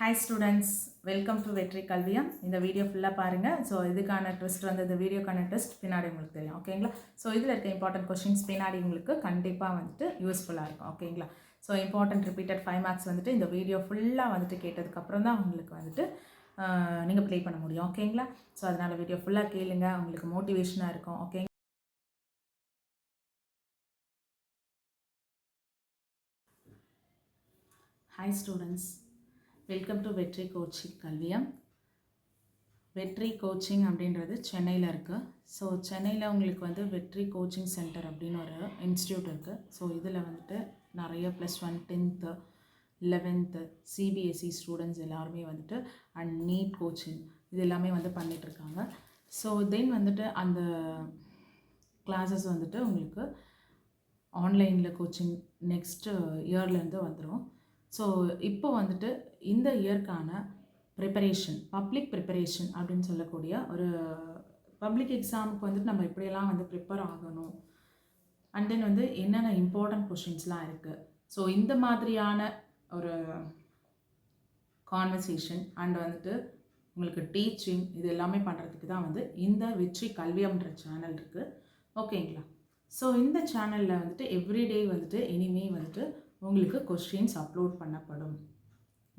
Hi students, welcome to Vetri Kalviyam. இந்த video ஃபுல்லாக பாருங்கள். ஸோ இதுக்கான ட்விஸ்ட் வந்து இந்த வீடியோக்கான ட்விஸ்ட் பின்னாடி உங்களுக்கு தெரியும் ஓகேங்களா. ஸோ இதில் இருக்க இம்பார்ட்டன்ட் கொஸ்டின்ஸ் பின்னாடி உங்களுக்கு கண்டிப்பாக வந்துட்டு யூஸ்ஃபுல்லாக இருக்கும் ஓகேங்களா. ஸோ இம்பார்ட்டன்ட் ரிப்பீட்டட் 5 மார்க்ஸ் வந்துட்டு இந்த வீடியோ ஃபுல்லாக வந்துட்டு கேட்டதுக்கப்புறம் தான் உங்களுக்கு வந்துட்டு நீங்கள் ப்ளே பண்ண முடியும் ஓகேங்களா. ஸோ அதனால் வீடியோ ஃபுல்லாக கேளுங்க, உங்களுக்கு மோட்டிவேஷனாக இருக்கும் okay. Hi students, welcome to வெற்றி கோச்சிங் கல்வியம். வெற்றி கோச்சிங் அப்படின்றது சென்னையில் இருக்குது. ஸோ சென்னையில் உங்களுக்கு வந்து வெற்றி கோச்சிங் சென்டர் அப்படின்னு ஒரு இன்ஸ்டியூட் இருக்குது. ஸோ இதில் வந்துட்டு நிறைய +1 10th 11th சிபிஎஸ்சி ஸ்டூடெண்ட்ஸ் எல்லாருமே வந்துட்டு அண்ட் நீட் கோச்சிங் இது எல்லாமே வந்து பண்ணிகிட்ருக்காங்க. ஸோ தென் வந்துட்டு அந்த கிளாஸஸ் வந்துட்டு உங்களுக்கு ஆன்லைனில் கோச்சிங் நெக்ஸ்ட்டு இயர்லேருந்து வந்துடும். ஸோ இப்போ வந்துட்டு இந்த இயர்க்கான ப்ரிப்பரேஷன், பப்ளிக் ப்ரிப்பரேஷன் அப்படின்னு சொல்லக்கூடிய ஒரு பப்ளிக் எக்ஸாமுக்கு வந்துட்டு நம்ம எப்படியெல்லாம் வந்து ப்ரிப்பேர் ஆகணும் அண்ட் தென் வந்து என்னென்ன இம்பார்ட்டன்ட் கொஷின்ஸ்லாம் இருக்குது. ஸோ இந்த மாதிரியான ஒரு கான்வர்சேஷன் அண்ட் வந்துட்டு உங்களுக்கு டீச்சிங் இது எல்லாமே பண்ணுறதுக்கு தான் வந்து இந்த வெற்றி கல்வியம்ன்ற சேனல் இருக்குது ஓகேங்களா. ஸோ இந்த சேனலில் வந்துட்டு எவ்ரிடே வந்துட்டு இனிமே வந்துட்டு உங்களுக்கு கொஸ்டின்ஸ் அப்லோட் பண்ணப்படும்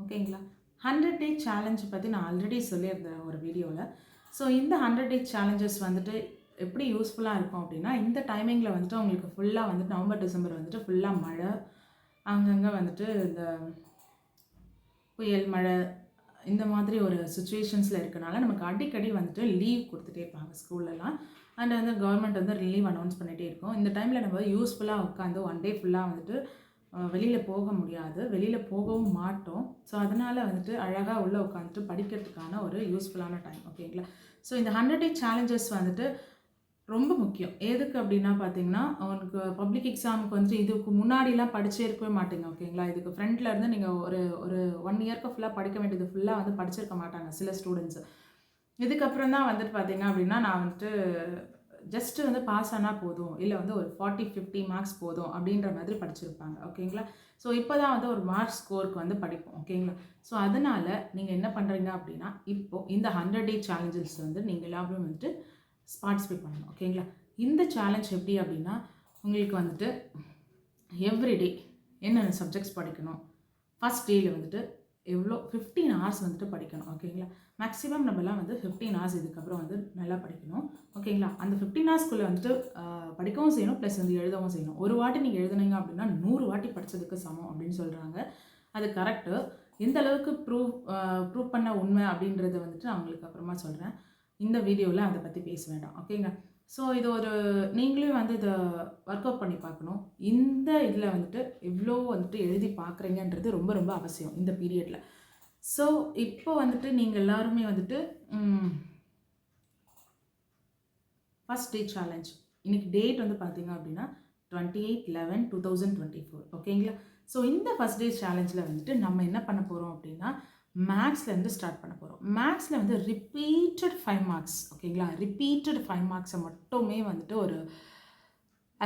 ஓகேங்களா. 100 டே சேலஞ்சு பற்றி நான் ஆல்ரெடி சொல்லியிருந்தேன் ஒரு வீடியோவில். ஸோ இந்த 100 டே சேலஞ்சஸ் வந்துட்டு எப்படி யூஸ்ஃபுல்லாக இருக்கும் அப்படின்னா, இந்த டைமிங்கில் வந்துட்டு உங்களுக்கு ஃபுல்லாக வந்துட்டு நவம்பர் டிசம்பர் வந்துட்டு ஃபுல்லாக மழை, அங்கங்கே வந்துட்டு இந்த புயல் மழை இந்த மாதிரி ஒரு சுச்சுவேஷன்ஸில் இருக்கனால நமக்கு அடிக்கடி வந்துட்டு லீவ் கொடுத்துட்டே இருப்பாங்க ஸ்கூல்லலாம். அண்ட் வந்து கவர்மெண்ட் வந்து லீவ் அனௌன்ஸ் பண்ணிகிட்டே இருக்கும். இந்த டைமில் நம்ம யூஸ்ஃபுல்லாக உட்காந்து 1 டே ஃபுல்லாக வந்துட்டு வெளியில் போக முடியாது, வெளியில் போகவும் மாட்டோம். ஸோ அதனால் வந்துட்டு அழகாக உள்ளே உட்காந்துட்டு படிக்கிறதுக்கான ஒரு யூஸ்ஃபுல்லான டைம் ஓகேங்களா. ஸோ இந்த 100 டே சேலஞ்சஸ் வந்துட்டு ரொம்ப முக்கியம். எதுக்கு அப்படின்னா பார்த்தீங்கன்னா, அவனுக்கு பப்ளிக் எக்ஸாமுக்கு வந்துட்டு இதுக்கு முன்னாடிலாம் படிச்சே இருக்கவே மாட்டீங்க ஓகேங்களா. இதுக்கு ஃப்ரண்ட்டில் இருந்து நீங்கள் ஒரு ஒரு 1 இயர்க்கு ஃபுல்லாக படிக்க வேண்டியது ஃபுல்லாக வந்து படிச்சிருக்க மாட்டாங்க சில ஸ்டூடெண்ட்ஸு. இதுக்கப்புறம் தான் வந்துட்டு பார்த்தீங்க அப்படின்னா, நான் வந்துட்டு ஜஸ்ட்டு வந்து பாஸ் ஆனால் போதும், இல்லை வந்து ஒரு 40-50 மார்க்ஸ் போதும் அப்படின்ற மாதிரி படிச்சிருப்பாங்க ஓகேங்களா. ஸோ இப்போ தான் வந்து ஒரு மார்க் ஸ்கோருக்கு வந்து படிப்போம் ஓகேங்களா. ஸோ அதனால் நீங்கள் என்ன பண்ணுறீங்க அப்படின்னா, இப்போது இந்த 100 டே சேலஞ்சஸ் வந்து நீங்கள் எல்லாருமே வந்துட்டு பார்ட்டிசிபேட் பண்ணணும் ஓகேங்களா. இந்த சேலஞ்ச் எப்படி அப்படின்னா, உங்களுக்கு வந்துட்டு எவ்ரிடே என்னென்ன சப்ஜெக்ட்ஸ் படிக்கணும், ஃபஸ்ட் டேயில் வந்துட்டு எவ்வளோ 15 ஹவர்ஸ் வந்துட்டு படிக்கணும் ஓகேங்களா. மேக்ஸிமம் நம்மலாம் வந்து 15 ஹவர்ஸ் இதுக்கப்புறம் வந்து நல்லா படிக்கணும் ஓகேங்களா. அந்த 15 ஹவர்ஸ்க்குள்ளே வந்துட்டு படிக்கவும் செய்யணும், ப்ளஸ் வந்து எழுதவும் செய்யணும். ஒரு வாட்டி நீங்கள் எழுதுனீங்க அப்படின்னா 100 வாட்டி படித்ததுக்கு சமம் அப்படின்னு சொல்கிறாங்க. அது கரெக்டு. எந்த அளவுக்கு ப்ரூவ் பண்ண உண்மை அப்படின்றத வந்துட்டு நான் உங்களுக்கு அப்புறமா சொல்கிறேன். இந்த வீடியோவில் அதை பற்றி பேச வேண்டாம் ஓகேங்க. ஸோ இது ஒரு நீங்களே வந்து இதை ஒர்க் அவுட் பண்ணி பார்க்கணும். இந்த இதில் வந்துட்டு எவ்வளோ வந்துட்டு எழுதி பார்க்குறீங்கன்றது ரொம்ப ரொம்ப அவசியம் இந்த பீரியடில். ஸோ இப்போ வந்துட்டு நீங்கள் எல்லாருமே வந்துட்டு ஃபஸ்ட் டே சேலஞ்ச் இன்றைக்கி டேட் வந்து பார்த்தீங்க அப்படின்னா 28/11/2024 ஓகேங்களா. ஸோ இந்த ஃபஸ்ட் டே சேலஞ்சில் வந்துட்டு நம்ம என்ன பண்ண போகிறோம் அப்படின்னா, மேக்ஸ்லேருந்து ஸ்டார்ட் பண்ண போகிறோம். மேக்ஸில் வந்து ரிப்பீட்டட் 5 மார்க்ஸ் ஓகேங்களா. ரிப்பீட்டட் 5 மார்க்ஸை மட்டுமே வந்துட்டு ஒரு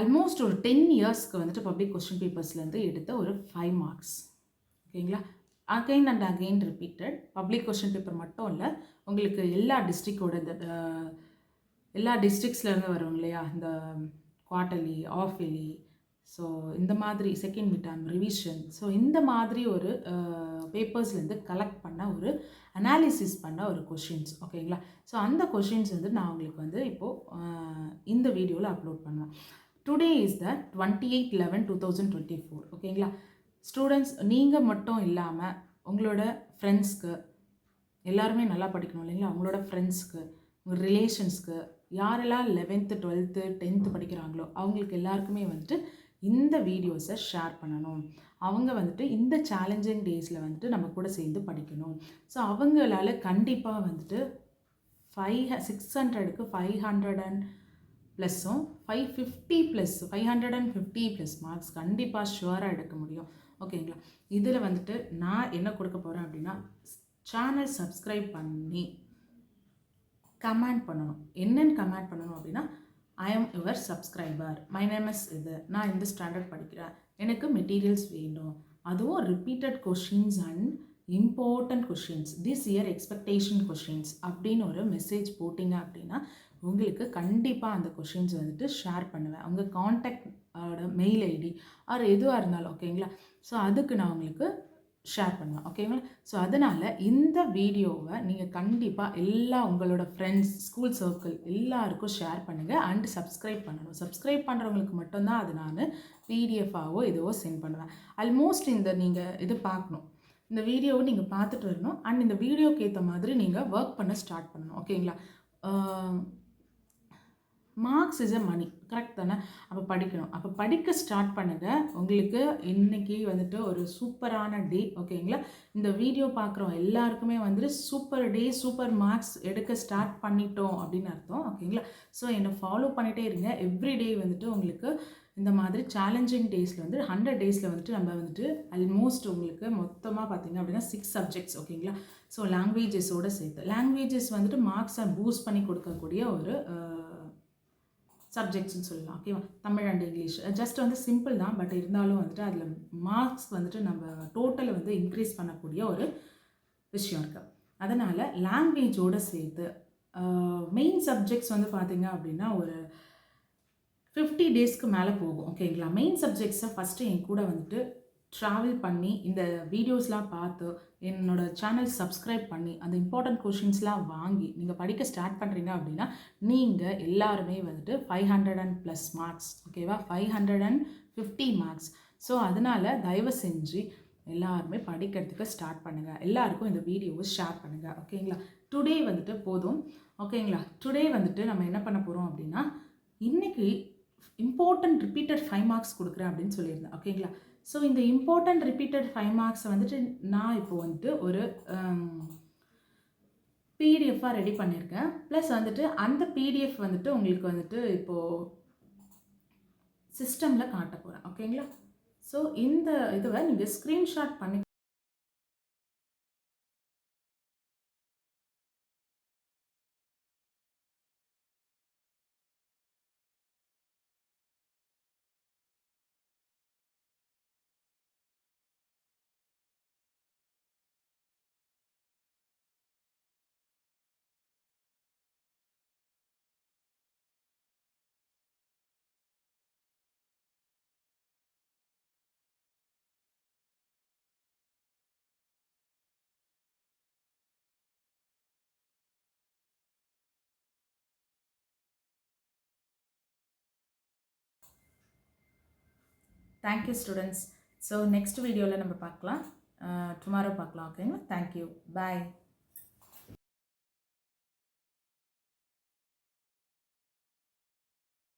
ஆல்மோஸ்ட் ஒரு 10 இயர்ஸ்க்கு வந்துட்டு பப்ளிக் கொஸ்டின் பேப்பர்ஸ்லேருந்து எடுத்த ஒரு 5 மார்க்ஸ் ஓகேங்களா. Again and again repeated public question paper மட்டும் இல்லை, உங்களுக்கு எல்லா டிஸ்ட்ரிக்டோட இந்த எல்லா டிஸ்ட்ரிக்ஸ்லேருந்து வரும் இல்லையா, இந்த குவார்ட்டர்லி, ஆஃப் இயர்லி, ஸோ இந்த மாதிரி second mid term revision, so இந்த மாதிரி ஒரு பேப்பர்ஸ்லேருந்து கலெக்ட் பண்ண ஒரு அனாலிசிஸ் பண்ண ஒரு கொஷின்ஸ் ஓகேங்களா. ஸோ அந்த கொஷின்ஸ் வந்து நான் உங்களுக்கு வந்து இப்போது இந்த வீடியோவில் அப்லோட் பண்ணுவேன். டுடே இஸ் த 28/11/2024 ஓகேங்களா. ஸ்டூடெண்ட்ஸ் நீங்கள் மட்டும் இல்லாமல் உங்களோட ஃப்ரெண்ட்ஸ்க்கு எல்லாருமே நல்லா படிக்கணும் இல்லைங்களா. உங்களோட ஃப்ரெண்ட்ஸ்க்கு, உங்கள் ரிலேஷன்ஸ்க்கு, யாரெல்லாம் 11th 12th 10th படிக்கிறாங்களோ அவங்களுக்கு எல்லாருக்குமே வந்துட்டு இந்த வீடியோஸை ஷேர் பண்ணணும். அவங்க வந்துட்டு இந்த சேலஞ்சிங் டேஸில் வந்துட்டு நம்ம கூட சேர்ந்து படிக்கணும். ஸோ அவங்களால கண்டிப்பாக வந்துட்டு 600க்கு 500 அண்ட் ப்ளஸ்ஸும் 550+ மார்க்ஸ் கண்டிப்பாக ஷுவராக எடுக்க முடியும் ஓகேங்களா. இதில் வந்துட்டு நான் என்ன கொடுக்க போகிறேன் அப்படின்னா, சேனல் சப்ஸ்கிரைப் பண்ணி கமெண்ட் பண்ணணும். என்னென்னு கமெண்ட் பண்ணணும் அப்படின்னா, I am your subscriber, my name is இது, நான் இந்த ஸ்டாண்டர்ட் படிக்கிறேன், எனக்கு மெட்டீரியல்ஸ் வேணும், அதுவும் repeated questions and important questions, this year expectation questions அப்படின்னு ஒரு மெசேஜ் போட்டிங்க அப்படின்னா உங்களுக்கு கண்டிப்பாக அந்த கொஷின்ஸ் வந்துட்டு ஷேர் பண்ணுவேன். உங்கள் காண்டாக்ட் மெயில் ஐடி ஆர் எதுவாக இருந்தாலும் ஓகேங்களா. ஸோ அதுக்கு நான் உங்களுக்கு ஷேர் பண்ணுவேன் ஓகேங்களா. ஸோ அதனால் இந்த வீடியோவை நீங்கள் கண்டிப்பாக எல்லா உங்களோட ஃப்ரெண்ட்ஸ், ஸ்கூல் சர்க்கிள் எல்லாருக்கும் ஷேர் பண்ணுங்கள் அண்ட் சப்ஸ்கிரைப் பண்ணணும். சப்ஸ்கிரைப் பண்ணுறவங்களுக்கு மட்டும்தான் அது நான் பிடிஎஃபாகவோ எதுவோ சென்ட் பண்ணுவேன். ஆல்மோஸ்ட் இந்த நீங்கள் இது பார்க்கணும், இந்த வீடியோவை நீங்கள் பார்த்துட்டு வரணும் அண்ட் இந்த வீடியோக்கு ஏற்ற மாதிரி நீங்கள் ஒர்க் பண்ண ஸ்டார்ட் பண்ணணும் ஓகேங்களா. Marks is a money, correct தானே? அப்போ படிக்கணும். அப்போ படிக்க ஸ்டார்ட் பண்ணுங்கள். உங்களுக்கு இன்றைக்கி வந்துட்டு ஒரு சூப்பரான டே ஓகேங்களா. இந்த வீடியோ பார்க்குறோம் எல்லாருக்குமே வந்துட்டு சூப்பர் டே, சூப்பர் மார்க்ஸ் எடுக்க ஸ்டார்ட் பண்ணிட்டோம் அப்படின்னு அர்த்தம் ஓகேங்களா. ஸோ என்னை ஃபாலோ பண்ணிகிட்டே இருங்க. எவ்ரிடே வந்துட்டு உங்களுக்கு இந்த மாதிரி சேலஞ்சிங் டேஸில் வந்து 100 டேஸில் வந்துட்டு நம்ம வந்துட்டு ஆல்மோஸ்ட் உங்களுக்கு மொத்தமாக பார்த்திங்க அப்படின்னா 6 சப்ஜெக்ட்ஸ் ஓகேங்களா. ஸோ லாங்குவேஜஸோடு சேர்த்து லாங்குவேஜஸ் வந்துட்டு மார்க்ஸை பூஸ்ட் பண்ணி கொடுக்கக்கூடிய ஒரு சப்ஜெக்ட்ஸ்னு சொல்லலாம் ஓகேவா. தமிழ் அண்ட் இங்கிலீஷ் ஜஸ்ட் வந்து சிம்பிள் தான், பட் இருந்தாலும் வந்துட்டு அதில் மார்க்ஸ் வந்துட்டு நம்ம டோட்டலை வந்து இன்க்ரீஸ் பண்ணக்கூடிய ஒரு விஷயம் இருக்குது. அதனால் லாங்குவேஜோடு சேர்த்து மெயின் சப்ஜெக்ட்ஸ் வந்து பார்த்திங்க அப்படின்னா ஒரு 50 டேஸ்க்கு மேலே போகும் ஓகேங்களா. மெயின் சப்ஜெக்ட்ஸை ஃபஸ்ட்டு என் கூட வந்துட்டு ட்ராவல் பண்ணி இந்த வீடியோஸ்லாம் பார்த்து என்னோடய சேனல் சப்ஸ்கிரைப் பண்ணி அந்த இம்பார்ட்டன்ட் கொஷின்ஸ்லாம் வாங்கி நீங்கள் படிக்க ஸ்டார்ட் பண்ணுறீங்க அப்படின்னா நீங்கள் எல்லாருமே வந்துட்டு 500+ மார்க்ஸ் ஓகேவா, 550 மார்க்ஸ். ஸோ அதனால் தயவு செஞ்சு எல்லாருமே படிக்கிறதுக்கு ஸ்டார்ட் பண்ணுங்கள். எல்லாருக்கும் இந்த வீடியோவை ஷேர் பண்ணுங்கள் ஓகேங்களா. டுடே வந்துட்டு போதும் ஓகேங்களா. டுடே வந்துட்டு நம்ம என்ன பண்ண போகிறோம் அப்படின்னா இன்றைக்கி இம்பார்ட்டன்ட் ரிப்பீட்டட் 5 மார்க்ஸ் கொடுக்குறேன் அப்படின்னு சொல்லியிருந்தேன் ஓகேங்களா. ஸோ இந்த இம்பார்ட்டன்ட் ரிப்பீட்டட் 5 மார்க்ஸை வந்துட்டு நான் இப்போ வந்துட்டு ஒரு பிடிஎஃபாக ரெடி பண்ணியிருக்கேன். ப்ளஸ் வந்துட்டு அந்த பிடிஎஃப் வந்துட்டு உங்களுக்கு வந்துட்டு இப்போது சிஸ்டமில் காட்ட போகிறேன் ஓகேங்களா. ஸோ இந்த இதுவை நீங்கள் ஸ்க்ரீன்ஷாட் பண்ணி தேங்க்யூ ஸ்டூடெண்ட்ஸ். ஸோ நெக்ஸ்ட் வீடியோவில் நம்ம பார்க்கலாம், டுமாரோ பார்க்கலாம் ஓகேங்களா. தேங்க்யூ, பாய்.